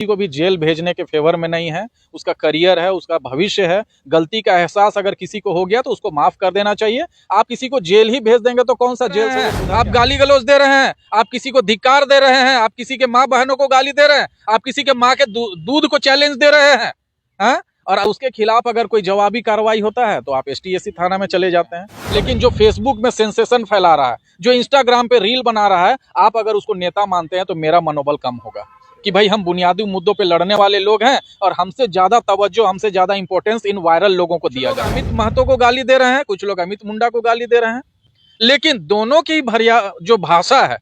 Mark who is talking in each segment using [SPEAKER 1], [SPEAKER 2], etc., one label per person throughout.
[SPEAKER 1] को भी जेल भेजने के फेवर में नहीं है। उसका करियर है, उसका भविष्य है। गलती का एहसास अगर किसी को हो गया तो उसको माफ कर देना चाहिए। आप किसी को जेल ही भेज देंगे तो कौन सा जेल से आप गाली गलौज दे रहे हैं, आप किसी को धिक्कार दे रहे हैं, आप किसी के माँ बहनों को गाली दे रहे हैं, आप किसी के माँ के दूध को चैलेंज दे रहे हैं, हाँ? और उसके खिलाफ अगर कोई जवाबी कार्रवाई होता है तो आप एसटीएससी थाना में चले जाते हैं। लेकिन जो फेसबुक में सेंसेशन फैला रहा है, जो इंस्टाग्राम पे रील बना रहा है, आप अगर उसको नेता मानते हैं तो मेरा मनोबल कम होगा कि भाई हम बुनियादी मुद्दों पे लड़ने वाले लोग हैं और हमसे ज्यादा तवज्जो, हमसे ज्यादा इंपॉर्टेंस इन वायरल लोगों को दिया जाए। अमित महतो को गाली दे रहे हैं, कुछ लोग अमित मुंडा को गाली दे रहे हैं, लेकिन दोनों की भरिया जो भाषा है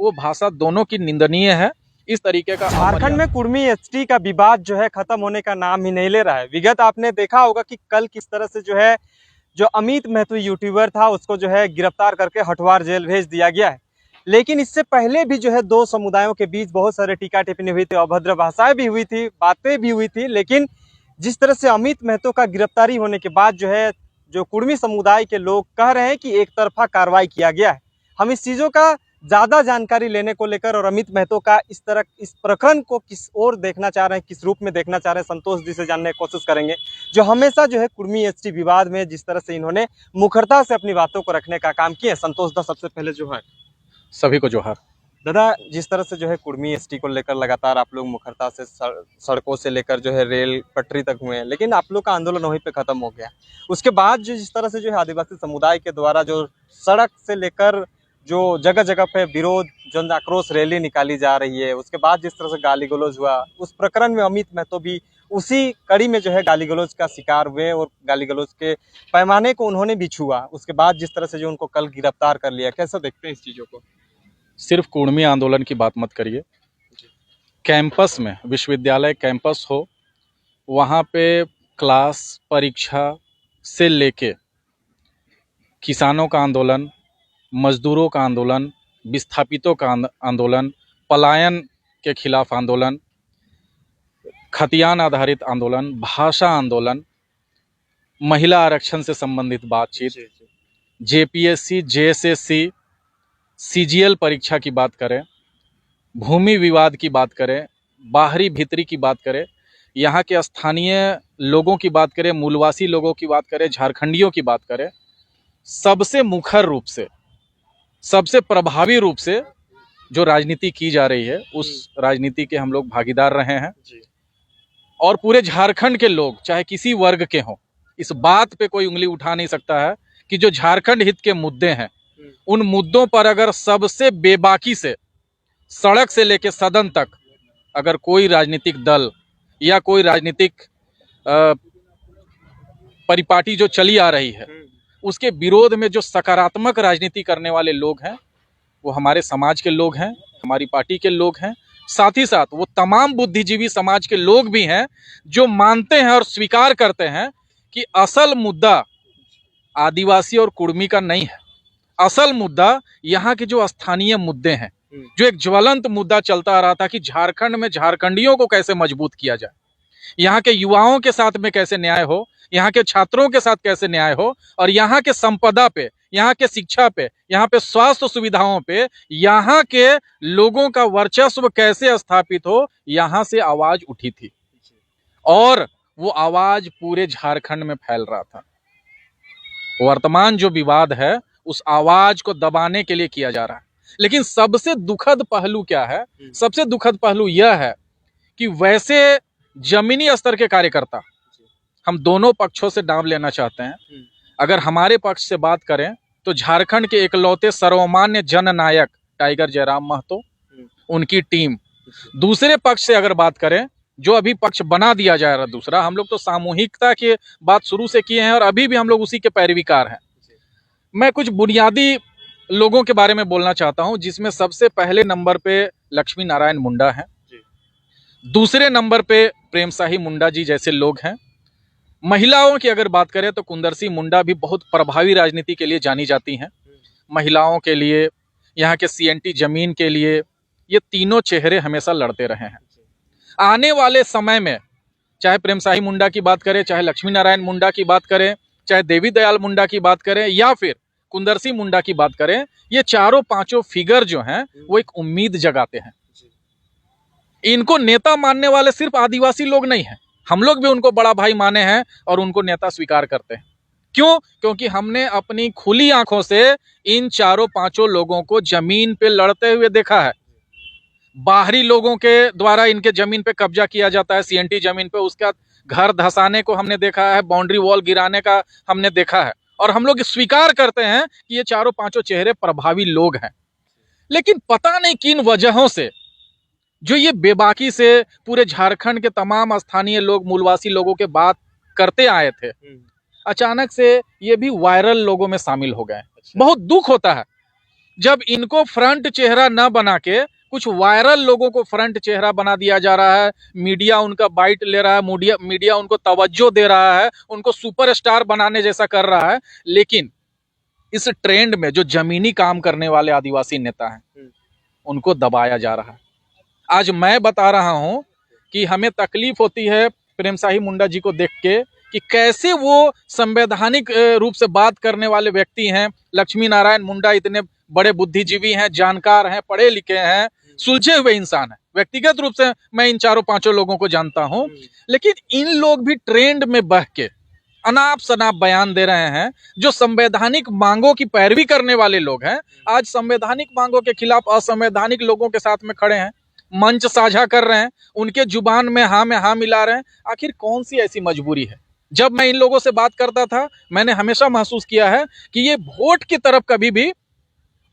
[SPEAKER 1] वो भाषा दोनों की निंदनीय है। इस तरीके का
[SPEAKER 2] झारखंड में कुर्मी एसटी का विवाद जो है खत्म होने का नाम ही नहीं ले रहा है। विगत आपने देखा होगा कि कल किस तरह से जो है जो अमित महतो यूट्यूबर था उसको जो है गिरफ्तार करके हटवार जेल भेज दिया गया है। लेकिन इससे पहले भी जो है दो समुदायों के बीच बहुत सारे टीका टिप्पणी हुई थी, अभद्र भाषाएं भी हुई थी, बातें भी हुई थी। लेकिन जिस तरह से अमित महतो का गिरफ्तारी होने के बाद जो है जो कुर्मी समुदाय के लोग कह रहे हैं कि एक तरफा कार्रवाई किया गया है। हम इस चीज़ों का ज़्यादा जानकारी लेने को लेकर और अमित महतो का इस प्रकरण को किस ओर देखना चाह रहे हैं, किस रूप में देखना चाह रहे हैं, संतोष जी से जानने की कोशिश करेंगे, जो हमेशा जो है कुर्मी एसटी विवाद में जिस तरह से इन्होंने मुखरता से अपनी बातों को रखने का काम किया। संतोष दा, सबसे पहले जो है
[SPEAKER 1] सभी को जोहार।
[SPEAKER 2] दादा, जिस तरह से जो है कुर्मी एसटी को लेकर लगातार आप लोग मुखरता से सड़कों से लेकर जो है रेल पटरी तक हुए हैं, लेकिन आप लोग का आंदोलन वहीं पे खत्म हो गया। उसके बाद जो जिस तरह से जो है आदिवासी समुदाय के द्वारा जो सड़क से लेकर जो जगह जगह पे विरोध जन आक्रोश रैली निकाली जा रही है, उसके बाद जिस तरह से गाली गलौज हुआ, उस प्रकरण में अमित महतो भी उसी कड़ी में जो है गाली गलौज का शिकार हुए और गाली गलौज के पैमाने को उन्होंने भी छुआ। उसके बाद जिस तरह से जो उनको कल गिरफ्तार कर लिया, कैसा देखते हैं इस चीज़ों को?
[SPEAKER 1] सिर्फ कुर्मी आंदोलन की बात मत करिए, कैंपस में, विश्वविद्यालय कैंपस हो, वहाँ पे क्लास परीक्षा से लेके किसानों का आंदोलन, मजदूरों का आंदोलन, विस्थापितों का आंदोलन, पलायन के खिलाफ आंदोलन, खतियान आधारित आंदोलन, भाषा आंदोलन, महिला आरक्षण से संबंधित बातचीत, जेपीएससी, जेएसएससी, सीजीएल परीक्षा की बात करें, भूमि विवाद की बात करें, बाहरी भीतरी की बात करें, यहाँ के स्थानीय लोगों की बात करें, मूलवासी लोगों की बात करें, झारखंडियों की बात करें, सबसे मुखर रूप से, सबसे प्रभावी रूप से जो राजनीति की जा रही है उस राजनीति के हम लोग भागीदार रहे हैं। और पूरे झारखंड के लोग, चाहे किसी वर्ग के हों, इस बात पे कोई उंगली उठा नहीं सकता है कि जो झारखंड हित के मुद्दे हैं, उन मुद्दों पर अगर सबसे बेबाकी से सड़क से लेकर सदन तक अगर कोई राजनीतिक दल या कोई राजनीतिक परिपाटी जो चली आ रही है, उसके विरोध में जो सकारात्मक राजनीति करने वाले लोग हैं वो हमारे समाज के लोग हैं, हमारी पार्टी के लोग हैं। साथ ही साथ वो तमाम बुद्धिजीवी समाज के लोग भी हैं जो मानते हैं और स्वीकार करते हैं कि असल मुद्दा आदिवासी और कुर्मी का नहीं है। असल मुद्दा यहाँ के जो स्थानीय मुद्दे हैं, जो एक ज्वलंत मुद्दा चलता आ रहा था कि झारखंड में झारखंडियों को कैसे मजबूत किया जाए, यहाँ के युवाओं के साथ में कैसे न्याय हो, यहाँ के छात्रों के साथ कैसे न्याय हो, और यहाँ के संपदा पे, यहाँ के शिक्षा पे, यहाँ पे स्वास्थ्य सुविधाओं पे, यहाँ के लोगों का वर्चस्व कैसे स्थापित हो, यहाँ से आवाज उठी थी और वो आवाज पूरे झारखंड में फैल रहा था। वर्तमान जो विवाद है उस आवाज को दबाने के लिए किया जा रहा है। लेकिन सबसे दुखद पहलू क्या है? सबसे दुखद पहलू यह है कि वैसे जमीनी स्तर के कार्यकर्ता, हम दोनों पक्षों से दांव लेना चाहते हैं। अगर हमारे पक्ष से बात करें तो झारखंड के एकलौते सर्वमान्य जननायक टाइगर जयराम महतो, उनकी टीम। दूसरे पक्ष से अगर बात करें, जो अभी पक्ष बना दिया जा रहा है दूसरा, हम लोग तो सामूहिकता की बात शुरू से किए हैं और अभी भी हम लोग उसी के पैरवीकार हैं। मैं कुछ बुनियादी लोगों के बारे में बोलना चाहता हूं, जिसमें सबसे पहले नंबर पे लक्ष्मी नारायण मुंडा हैं, दूसरे नंबर पे प्रेम साही मुंडा जी जैसे लोग हैं। महिलाओं की अगर बात करें तो कुंदरसी मुंडा भी बहुत प्रभावी राजनीति के लिए जानी जाती हैं। महिलाओं के लिए, यहाँ के सीएनटी जमीन के लिए, ये तीनों चेहरे हमेशा लड़ते रहे हैं। आने वाले समय में चाहे प्रेम साही मुंडा की बात करें, चाहे लक्ष्मी नारायण मुंडा की बात करें, चाहे देवी दयाल मुंडा की बात करें या फिर कुंदरसी मुंडा की बात करें, ये चारों पांचों फिगर जो हैं वो एक उम्मीद जगाते हैं। इनको नेता मानने वाले सिर्फ आदिवासी लोग नहीं हैं, हम लोग भी उनको बड़ा भाई माने हैं और उनको नेता स्वीकार करते हैं। क्यों? क्योंकि हमने अपनी खुली आंखों से इन चारों पांचों लोगों को जमीन पे लड़ते हुए देखा है। बाहरी लोगों के द्वारा इनके जमीन पे कब्जा किया जाता है, सीएनटी जमीन पे, उसका घर धसाने को हमने देखा है, बाउंड्री वॉल गिराने का हमने देखा है, और हम लोग स्वीकार करते हैं कि ये चारों पांचों चेहरे प्रभावी लोग हैं। लेकिन पता नहीं किन वजहों से जो ये बेबाकी से पूरे झारखंड के तमाम स्थानीय लोग, मूलवासी लोगों के बात करते आए थे, अचानक से ये भी वायरल लोगों में शामिल हो गए। बहुत दुख होता है जब इनको फ्रंट चेहरा न बना के कुछ वायरल लोगों को फ्रंट चेहरा बना दिया जा रहा है। मीडिया उनका बाइट ले रहा है, मीडिया उनको तवज्जो दे रहा है, उनको सुपरस्टार बनाने जैसा कर रहा है। लेकिन इस ट्रेंड में जो जमीनी काम करने वाले आदिवासी नेता हैं, उनको दबाया जा रहा है। आज मैं बता रहा हूं कि हमें तकलीफ होती है प्रेमसाही मुंडा जी को देख के कि कैसे वो संवैधानिक रूप से बात करने वाले व्यक्ति हैं। लक्ष्मी नारायण मुंडा इतने बड़े बुद्धिजीवी हैं, जानकार हैं, पढ़े लिखे हैं, सुलझे हुए इंसान हैं। व्यक्तिगत रूप से मैं इन चारों पांचों लोगों को जानता हूं, लेकिन इन लोग भी ट्रेंड में बह के अनाप शनाप बयान दे रहे हैं। जो संवैधानिक मांगों की पैरवी करने वाले लोग हैं, आज संवैधानिक मांगों के खिलाफ असंवैधानिक लोगों के साथ में खड़े हैं, मंच साझा कर रहे हैं, उनके जुबान में हाँ मिला रहे हैं। आखिर कौन सी ऐसी मजबूरी है? जब मैं इन लोगों से बात करता था, मैंने हमेशा महसूस किया है कि ये वोट की तरफ कभी भी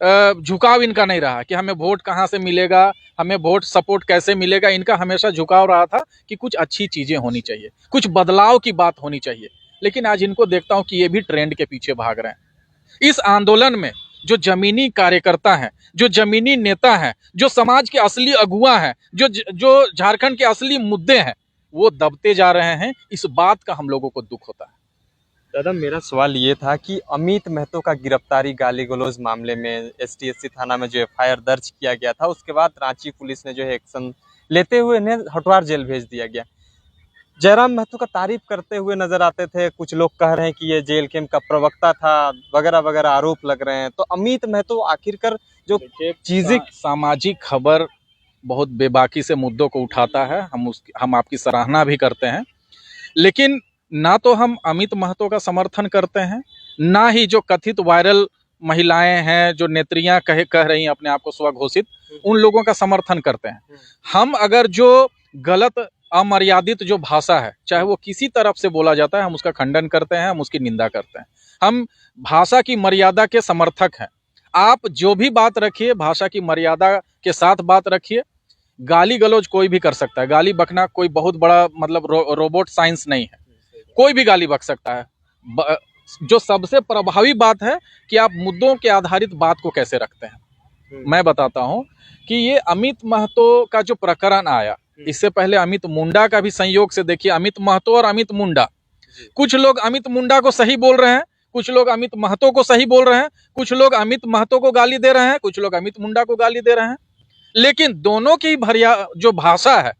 [SPEAKER 1] झुकाव इनका नहीं रहा कि हमें वोट कहाँ से मिलेगा, हमें वोट सपोर्ट कैसे मिलेगा। इनका हमेशा झुकाव रहा था कि कुछ अच्छी चीजें होनी चाहिए, कुछ बदलाव की बात होनी चाहिए। लेकिन आज इनको देखता हूं कि ये भी ट्रेंड के पीछे भाग रहे हैं। इस आंदोलन में जो जमीनी कार्यकर्ता हैं, जो जमीनी नेता हैं, जो समाज के असली अगुआ हैं, जो झारखंड के असली मुद्दे हैं, वो दबते जा रहे हैं। इस बात का हम लोगों को दुख होता है।
[SPEAKER 2] दादा, मेरा सवाल ये था कि अमित महतो का गिरफ्तारी गाली गलौज मामले में एसटीएससी थाना में जो एफआईआर दर्ज किया गया था, उसके बाद रांची पुलिस ने जो है एक्शन लेते हुए इन्हें हटवार जेल भेज दिया गया। जयराम महतो का तारीफ करते हुए नजर आते थे, कुछ लोग कह रहे हैं कि ये जेल कैंप का प्रवक्ता था, वगैरह वगैरह आरोप लग रहे हैं। तो अमित महतो आखिरकार जो चीजें,
[SPEAKER 1] सामाजिक खबर बहुत बेबाकी से मुद्दों को उठाता है, हम आपकी सराहना भी करते हैं। लेकिन ना तो हम अमित महतो का समर्थन करते हैं, ना ही जो कथित वायरल महिलाएं हैं, जो नेत्रियां कह रही हैं अपने आप को स्वघोषित, उन लोगों का समर्थन करते हैं। हम अगर जो गलत अमर्यादित जो भाषा है, चाहे वो किसी तरफ से बोला जाता है, हम उसका खंडन करते हैं, हम उसकी निंदा करते हैं। हम भाषा की मर्यादा के समर्थक हैं। आप जो भी बात रखिए, भाषा की मर्यादा के साथ बात रखिए। गाली गलौज कोई भी कर सकता है, गाली बकना कोई बहुत बड़ा मतलब रोबोट साइंस नहीं है, कोई भी गाली बक सकता है। जो सबसे प्रभावी बात है कि आप मुद्दों के आधारित बात को कैसे रखते हैं। मैं बताता हूं कि ये अमित महतो का जो प्रकरण आया, इससे पहले अमित मुंडा का भी संयोग से देखिए, अमित महतो और अमित मुंडा, कुछ लोग अमित मुंडा को सही बोल रहे हैं, कुछ लोग अमित महतो को सही बोल रहे हैं, कुछ लोग अमित महतो को गाली दे रहे हैं, कुछ लोग अमित मुंडा को गाली दे रहे हैं। लेकिन दोनों की भरिया जो भाषा है,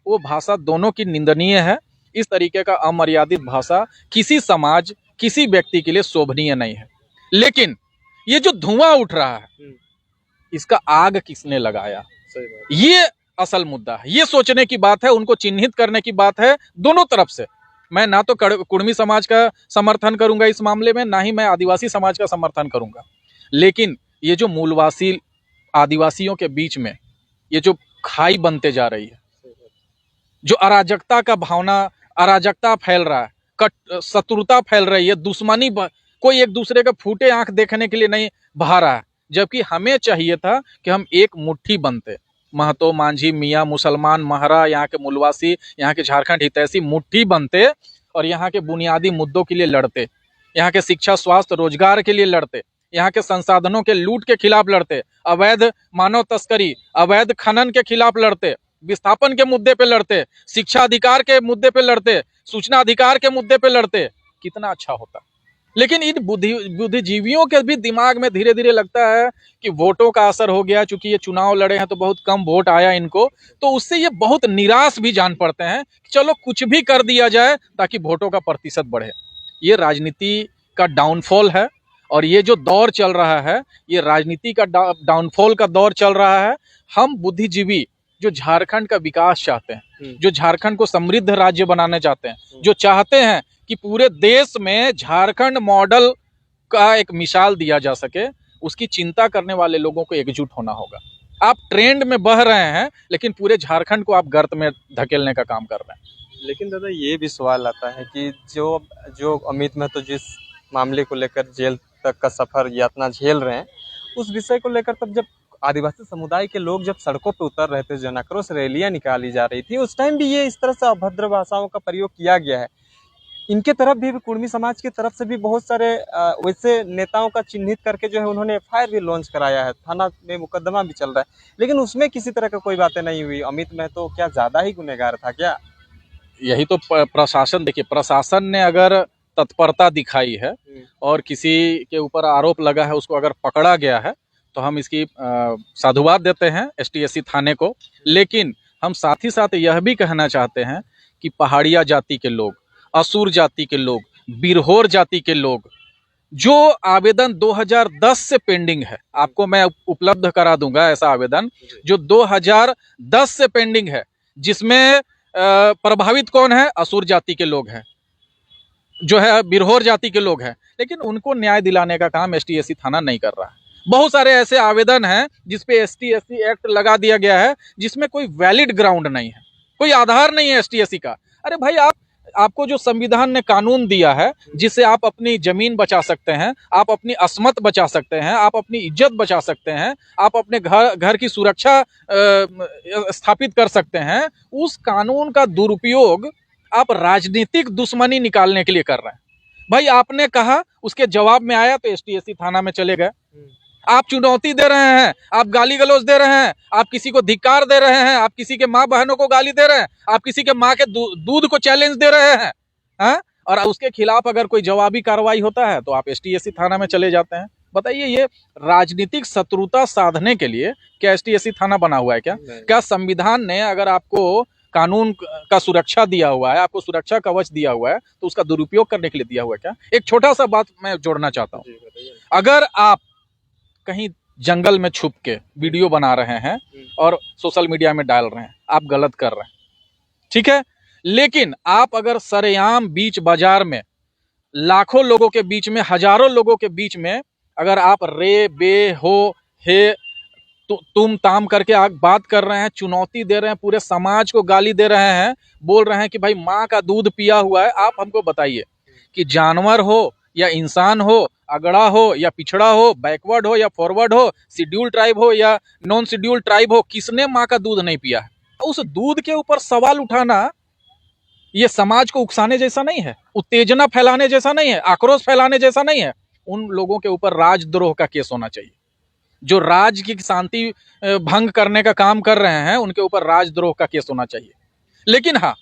[SPEAKER 1] वो भाषा दोनों की निंदनीय है। इस तरीके का अमर्यादित भाषा किसी समाज, किसी व्यक्ति के लिए शोभनीय नहीं है। लेकिन ये जो धुआं उठ रहा है, इसका आग किसने लगाया, ये असल मुद्दा है। ये सोचने की बात है, उनको चिन्हित करने की बात है दोनों तरफ से। मैं ना तो कुर्मी समाज का समर्थन करूंगा इस मामले में, ना ही मैं आदिवासी समाज का समर्थन करूंगा। लेकिन ये जो मूलवासी आदिवासियों के बीच में ये जो खाई बनते जा रही है, जो अराजकता का भावना, अराजकता फैल रहा है, शत्रुता फैल रही है, दुश्मनी, कोई एक दूसरे का फूटे आंख देखने के लिए नहीं बहा रहा है। जबकि हमें चाहिए था कि हम एक मुट्ठी बनते, महतो, मांझी, मियाँ, मुसलमान, महरा, यहाँ के मूलवासी, यहाँ के झारखंड हितैषी मुट्ठी बनते और यहाँ के बुनियादी मुद्दों के लिए लड़ते, यहाँ के शिक्षा, स्वास्थ्य, रोजगार के लिए लड़ते, यहाँ के संसाधनों के लूट के खिलाफ लड़ते, अवैध मानव तस्करी, अवैध खनन के खिलाफ लड़ते, विस्थापन के मुद्दे पे लड़ते, शिक्षा अधिकार के मुद्दे पे लड़ते, सूचना अधिकार के मुद्दे पे लड़ते। कितना अच्छा होता। लेकिन इन बुद्धिजीवियों के भी दिमाग में धीरे धीरे लगता है कि वोटों का असर हो गया, चूंकि ये चुनाव लड़े हैं तो बहुत कम वोट आया इनको, तो उससे ये बहुत निराश भी जान पड़ते हैं कि चलो कुछ भी कर दिया जाए ताकि वोटों का प्रतिशत बढ़े। ये राजनीति का डाउनफॉल है, और ये जो दौर चल रहा है, ये राजनीति का डाउनफॉल का दौर चल रहा है। हम बुद्धिजीवी जो झारखंड का विकास चाहते हैं, जो झारखंड को समृद्ध राज्य बनाने चाहते हैं, जो चाहते हैं कि पूरे देश में झारखंड मॉडल का एक मिसाल दिया जा सके, उसकी चिंता करने वाले लोगों को एकजुट होना होगा। आप ट्रेंड में बह रहे हैं, लेकिन पूरे झारखंड को आप गर्त में धकेलने का काम कर रहे हैं।
[SPEAKER 2] लेकिन दादा ये भी सवाल आता है कि जो अमित महतो जिस मामले को लेकर जेल तक का सफर यातना झेल रहे हैं, उस विषय को लेकर तब जब आदिवासी समुदाय के लोग जब सड़कों पर उतर रहे थे, जन आक्रोश रैलियां निकाली जा रही थी, उस टाइम भी ये इस तरह से अभद्र भाषाओं का प्रयोग किया गया है। इनके तरफ भी कुर्मी समाज की तरफ से भी बहुत सारे वैसे नेताओं का चिन्हित करके जो है उन्होंने एफआईआर भी लॉन्च कराया है, थाना में मुकदमा भी चल रहा है, लेकिन उसमें किसी तरह का कोई बातें नहीं हुई। अमित महतो क्या ज्यादा ही गुनहगार था क्या?
[SPEAKER 1] यही तो प्रशासन, देखिए प्रशासन ने अगर तत्परता दिखाई है और किसी के ऊपर आरोप लगा है, उसको अगर पकड़ा गया है, तो हम इसकी साधुवाद देते हैं एसटीएससी थाने को। लेकिन हम साथ ही साथ यह भी कहना चाहते हैं कि पहाड़िया जाति के लोग, असुर जाति के लोग, बिरहोर जाति के लोग, जो आवेदन 2010 से पेंडिंग है, आपको मैं उपलब्ध करा दूंगा ऐसा आवेदन जो 2010 से पेंडिंग है, जिसमें प्रभावित कौन है? असुर जाति के लोग हैं, जो है बिरहोर जाति के लोग हैं, लेकिन उनको न्याय दिलाने का काम एसटीएससी थाना नहीं कर रहा है। बहुत सारे ऐसे आवेदन हैं जिसपे एसटीएससी एक्ट लगा दिया गया है, जिसमें कोई वैलिड ग्राउंड नहीं है, कोई आधार नहीं है एसटीएससी का। अरे भाई, आपको जो संविधान ने कानून दिया है, जिससे आप अपनी जमीन बचा सकते हैं, आप अपनी अस्मत बचा सकते हैं, आप अपनी इज्जत बचा सकते हैं, आप अपने घर की सुरक्षा स्थापित कर सकते हैं, उस कानून का दुरुपयोग आप राजनीतिक दुश्मनी निकालने के लिए कर रहे हैं। भाई, आपने कहा, उसके जवाब में आया तो एसटीएससी थाना में चले गए। आप चुनौती दे रहे हैं, आप गाली गलौज दे रहे हैं, आप किसी को धिक्कार दे रहे हैं, आप किसी के माँ बहनों को गाली दे रहे हैं, आप किसी के माँ के दूध को चैलेंज दे रहे हैं, हाँ? और उसके खिलाफ अगर कोई जवाबी कार्रवाई होता है तो आप एसटीएससी थाना में चले जाते हैं। बताइए, ये राजनीतिक शत्रुता साधने के लिए क्या एसटीएससी थाना बना हुआ है क्या? क्या संविधान ने अगर आपको कानून का सुरक्षा दिया हुआ है, आपको सुरक्षा कवच दिया हुआ है, तो उसका दुरुपयोग करने के लिए दिया हुआ है क्या? एक छोटा सा बात मैं जोड़ना चाहता हूँ। अगर आप कहीं जंगल में छुप के वीडियो बना रहे हैं और सोशल मीडिया में डाल रहे हैं, आप गलत कर रहे हैं, ठीक है। लेकिन आप अगर सरेआम बीच बाजार में लाखों लोगों के बीच में, हजारों लोगों के बीच में अगर आप रे बे हो हे तुम ताम करके आप बात कर रहे हैं, चुनौती दे रहे हैं, पूरे समाज को गाली दे रहे हैं, बोल रहे हैं कि भाई माँ का दूध पिया हुआ है, आप हमको बताइए कि जानवर हो या इंसान हो, अगड़ा हो या पिछड़ा हो, बैकवर्ड हो या फॉरवर्ड हो, शेड्यूल ट्राइब हो या नॉन शेड्यूल ट्राइब हो, किसने माँ का दूध नहीं पिया है? उस दूध के ऊपर सवाल उठाना ये समाज को उकसाने जैसा नहीं है, उत्तेजना फैलाने जैसा नहीं है, आक्रोश फैलाने जैसा नहीं है। उन लोगों के ऊपर राजद्रोह का केस होना चाहिए। जो राज्य की शांति भंग करने का काम कर रहे हैं, उनके ऊपर राजद्रोह का केस होना चाहिए। लेकिन हाँ,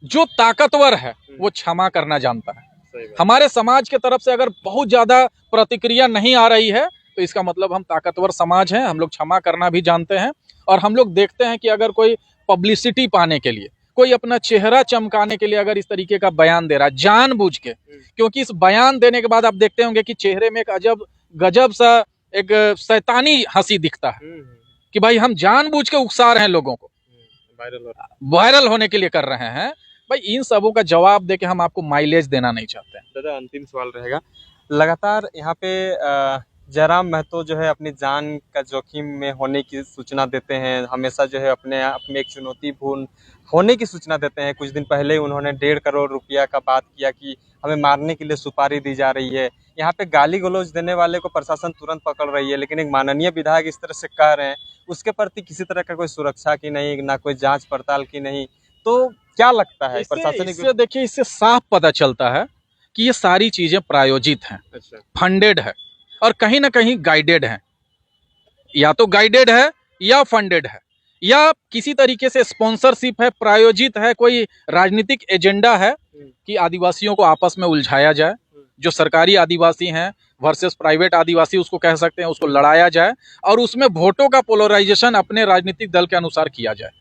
[SPEAKER 1] जो ताकतवर है वो क्षमा करना जानता है। हमारे समाज के तरफ से अगर बहुत ज्यादा प्रतिक्रिया नहीं आ रही है तो इसका मतलब हम ताकतवर समाज हैं, हम लोग क्षमा करना भी जानते हैं। और हम लोग देखते हैं कि अगर कोई पब्लिसिटी पाने के लिए, कोई अपना चेहरा चमकाने के लिए अगर इस तरीके का बयान दे रहा है जानबूझ के, क्योंकि इस बयान देने के बाद आप देखते होंगे कि चेहरे में एक गजब सा एक शैतानी हंसी दिखता है कि भाई हम जानबूझ के उकसा रहे हैं लोगों को, वायरल होने के लिए कर रहे हैं। भाई, इन सबों का जवाब देके हम आपको माइलेज देना नहीं चाहते हैं।
[SPEAKER 2] दादा, अंतिम सवाल रहेगा, लगातार यहाँ पे जयराम महतो जो है अपनी जान का जोखिम में होने की सूचना देते हैं, हमेशा जो है अपने आप में एक चुनौतीपूर्ण होने की सूचना देते हैं। कुछ दिन पहले उन्होंने 1.5 करोड़ रुपया का बात किया कि हमें मारने के लिए सुपारी दी जा रही है। यहाँ पे गाली गलौज देने वाले को प्रशासन तुरंत पकड़ रही है, लेकिन एक माननीय विधायक इस तरह से कह रहे हैं, उसके प्रति किसी तरह का कोई सुरक्षा की नहीं, ना कोई जाँच पड़ताल की नहीं। तो क्या लगता है प्रशासन?
[SPEAKER 1] इससे देखिए, इससे साफ पता चलता है कि ये सारी चीजें प्रायोजित हैं, फंडेड है और कहीं ना कहीं गाइडेड है। या तो गाइडेड है या फंडेड है या किसी तरीके से स्पॉन्सरशिप है, प्रायोजित है, कोई राजनीतिक एजेंडा है कि आदिवासियों को आपस में उलझाया जाए। जो सरकारी आदिवासी हैं वर्सेस प्राइवेट आदिवासी उसको कह सकते हैं, उसको लड़ाया जाए और उसमें वोटों का पोलराइजेशन अपने राजनीतिक दल के अनुसार किया जाए।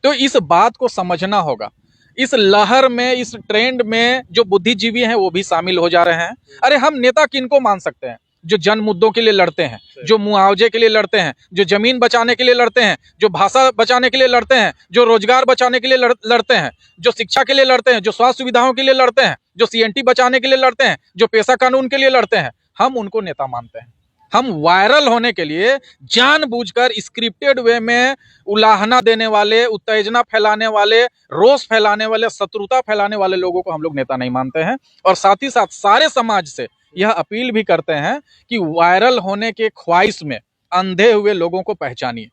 [SPEAKER 1] तो इस बात को समझना होगा। इस लहर में, इस ट्रेंड में जो बुद्धिजीवी हैं वो भी शामिल हो जा रहे हैं। अरे हम नेता किनको मान सकते हैं? जो जन मुद्दों के लिए लड़ते हैं, जो मुआवजे के लिए लड़ते हैं, जो जमीन बचाने के लिए लड़ते हैं, जो भाषा बचाने के लिए लड़ते हैं, जो रोजगार बचाने के लिए लड़ते हैं, जो शिक्षा के लिए लड़ते हैं, जो स्वास्थ्य सुविधाओं के लिए लड़ते हैं, जो सीएनटी बचाने के लिए लड़ते हैं, जो पेशा कानून के लिए लड़ते हैं, हम उनको नेता मानते हैं। हम वायरल होने के लिए जानबूझकर स्क्रिप्टेड वे में उलाहना देने वाले, उत्तेजना फैलाने वाले, रोष फैलाने वाले, शत्रुता फैलाने वाले लोगों को हम लोग नेता नहीं मानते हैं। और साथ ही साथ सारे समाज से यह अपील भी करते हैं कि वायरल होने के ख्वाहिश में अंधे हुए लोगों को पहचानिए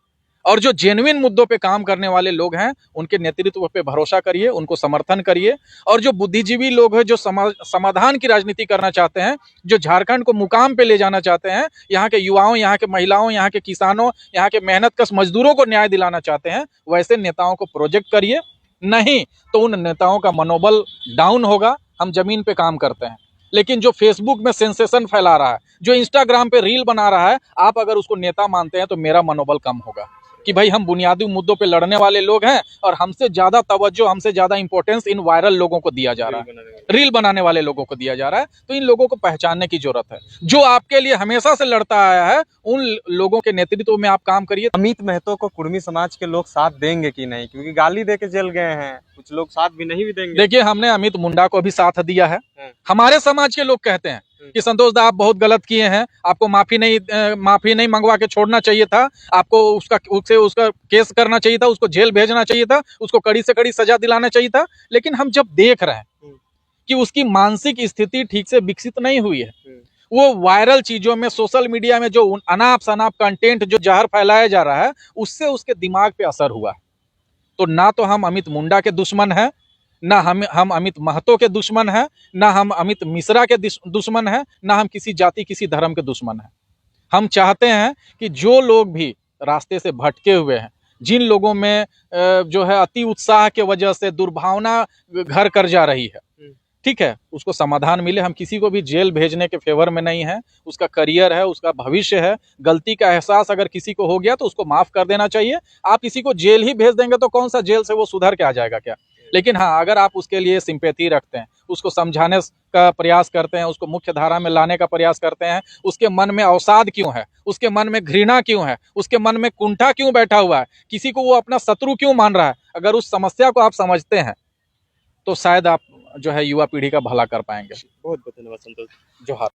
[SPEAKER 1] और जो जेन्युइन मुद्दों पे काम करने वाले लोग हैं उनके नेतृत्व पे भरोसा करिए, उनको समर्थन करिए। और जो बुद्धिजीवी लोग हैं, जो समाधान की राजनीति करना चाहते हैं, जो झारखंड को मुकाम पे ले जाना चाहते हैं, यहाँ के युवाओं, यहाँ के महिलाओं, यहाँ के किसानों, यहाँ के मेहनतकश मजदूरों को न्याय दिलाना चाहते हैं, वैसे नेताओं को प्रोजेक्ट करिए। नहीं तो उन नेताओं का मनोबल डाउन होगा। हम जमीन पे काम करते हैं, लेकिन जो फेसबुक में सेंसेशन फैला रहा है, जो इंस्टाग्राम पे रील बना रहा है, आप अगर उसको नेता मानते हैं तो मेरा मनोबल कम होगा कि भाई हम बुनियादी मुद्दों पे लड़ने वाले लोग हैं और हमसे ज्यादा तवज्जो, हमसे ज्यादा इंपॉर्टेंस इन वायरल लोगों को दिया जा रहा है, रील बनाने वाले लोगों को दिया जा रहा है। तो इन लोगों को पहचानने की जरूरत है। जो आपके लिए हमेशा से लड़ता आया है, उन लोगों के नेतृत्व में आप काम करिए।
[SPEAKER 2] अमित महतो को कुर्मी समाज के लोग साथ देंगे कि नहीं, क्योंकि गाली दे के जेल गए हैं, कुछ लोग साथ भी नहीं भी देंगे।
[SPEAKER 1] देखिए, हमने अमित मुंडा को भी साथ दिया है। हमारे समाज के लोग कहते हैं कि संतोष दा, आप बहुत गलत किए हैं, आपको माफी नहीं मंगवा के छोड़ना चाहिए था, आपको उसका केस करना चाहिए था, उसको जेल भेजना चाहिए था, उसको कड़ी से कड़ी सजा दिलाना चाहिए था। लेकिन हम जब देख रहे हैं कि उसकी मानसिक स्थिति ठीक से विकसित नहीं हुई है, वो वायरल चीजों में, सोशल मीडिया में जो अनाप शनाप कंटेंट, जो जहर फैलाया जा रहा है, उससे उसके दिमाग पे असर हुआ। तो ना तो हम अमित मुंडा के दुश्मन हैं, ना हम अमित महतो के दुश्मन हैं, ना हम अमित मिश्रा के दुश्मन हैं, ना हम किसी जाति, किसी धर्म के दुश्मन हैं। हम चाहते हैं कि जो लोग भी रास्ते से भटके हुए हैं, जिन लोगों में जो है अति उत्साह के वजह से दुर्भावना घर कर जा रही है, ठीक है, उसको समाधान मिले। हम किसी को भी जेल भेजने के फेवर में नहीं है। उसका करियर है, उसका भविष्य है। गलती का एहसास अगर किसी को हो गया तो उसको माफ कर देना चाहिए। आप किसी को जेल ही भेज देंगे तो कौन सा जेल से वो सुधर के आ जाएगा क्या? लेकिन हाँ, अगर आप उसके लिए सिंपैथी रखते हैं, उसको समझाने का प्रयास करते हैं, उसको मुख्य धारा में लाने का प्रयास करते हैं, उसके मन में अवसाद क्यों है, उसके मन में घृणा क्यों है, उसके मन में कुंठा क्यों बैठा हुआ है, किसी को वो अपना शत्रु क्यों मान रहा है, अगर उस समस्या को आप समझते हैं तो शायद आप जो है युवा पीढ़ी का भला कर पाएंगे।
[SPEAKER 2] बहुत बहुत धन्यवाद संतोष।
[SPEAKER 1] जोहार।